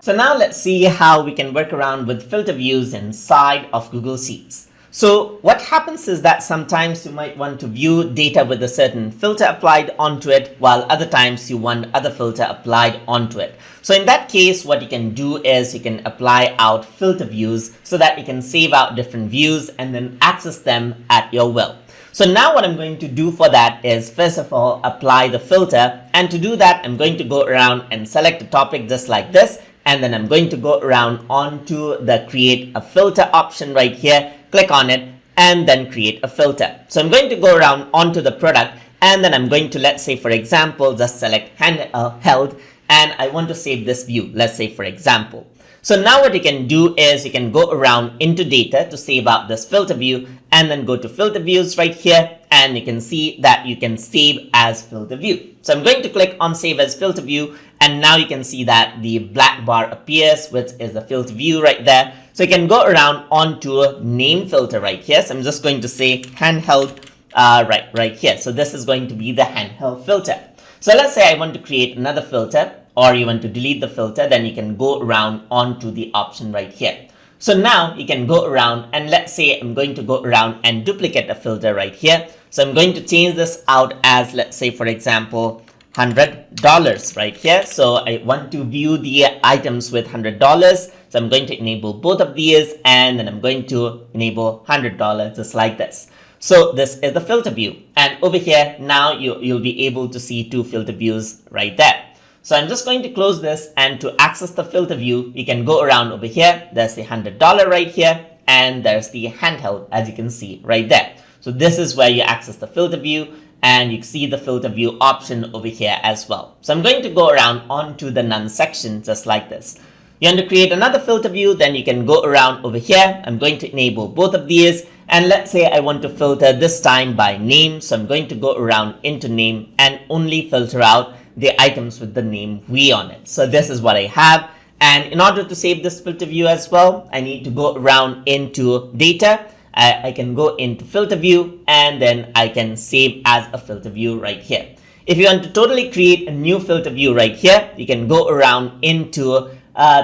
So now let's see how we can work around with filter views inside of Google Sheets. So what happens is that sometimes you might want to view data with a certain filter applied onto it, while other times you want other filter applied onto it. So in that case, what you can do is you can apply out filter views so that you can save out different views and then access them at your will. So now what I'm going to do for that is first of all apply the filter, and to do that I'm going to go around and select a topic just like this, and then I'm going to go around onto the create a filter option right here, click on it, and then create a filter. So I'm going to go around onto the product, and then I'm going to, let's say for example, just select handheld, and I want to save this view, let's say for example. So now what you can do is you can go around into data to save out this filter view, and then go to filter views right here, and you can see that you can save as filter view. So I'm going to click on save as filter view, and now you can see that the black bar appears, which is the filter view right there. So you can go around onto name filter right here. So I'm just going to say handheld right here. So this is going to be the handheld filter. So let's say I want to create another filter, or you want to delete the filter, then you can go around onto the option right here. So now you can go around, and let's say I'm going to go around and duplicate a filter right here. So I'm going to change this out as, let's say for example, $100 right here. So I want to view the items with $100. So I'm going to enable both of these, and then I'm going to enable $100 just like this. So this is the filter view, and over here now you'll be able to see two filter views right there. So I'm just going to close this, and to access the filter view, you can go around over here. There's the $100 right here, and there's the handheld, as you can see right there. So this is where you access the filter view, and you see the filter view option over here as well. So I'm going to go around onto the none section just like this. You want to create another filter view, then you can go around over here. I'm going to enable both of these, and let's say I want to filter this time by name. So I'm going to go around into name and only filter out the items with the name we on it. So this is what I have, and in order to save this filter view as well, I need to go around into data. I can go into filter view, and then I can save as a filter view right here. If you want to totally create a new filter view right here, you can go around into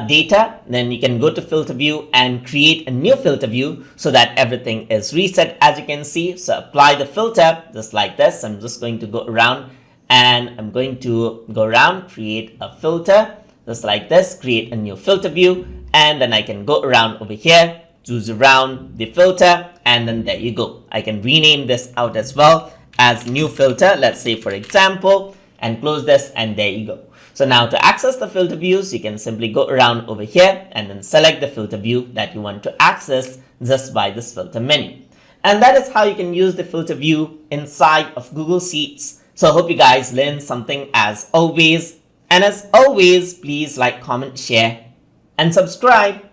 data, then you can go to filter view and create a new filter view so that everything is reset, as you can see. So apply the filter just like this. I'm just going to go around, and I'm going to go around, create a filter just like this, create a new filter view, and then I can go around over here, choose around the filter, and then there you go. I can rename this out as well as new filter, let's say for example, and close this, and there you go. So now to access the filter views, you can simply go around over here and then select the filter view that you want to access just by this filter menu. And that is how you can use the filter view inside of Google Sheets. So I hope you guys learned something as always. And as always, please like, comment, share, and subscribe.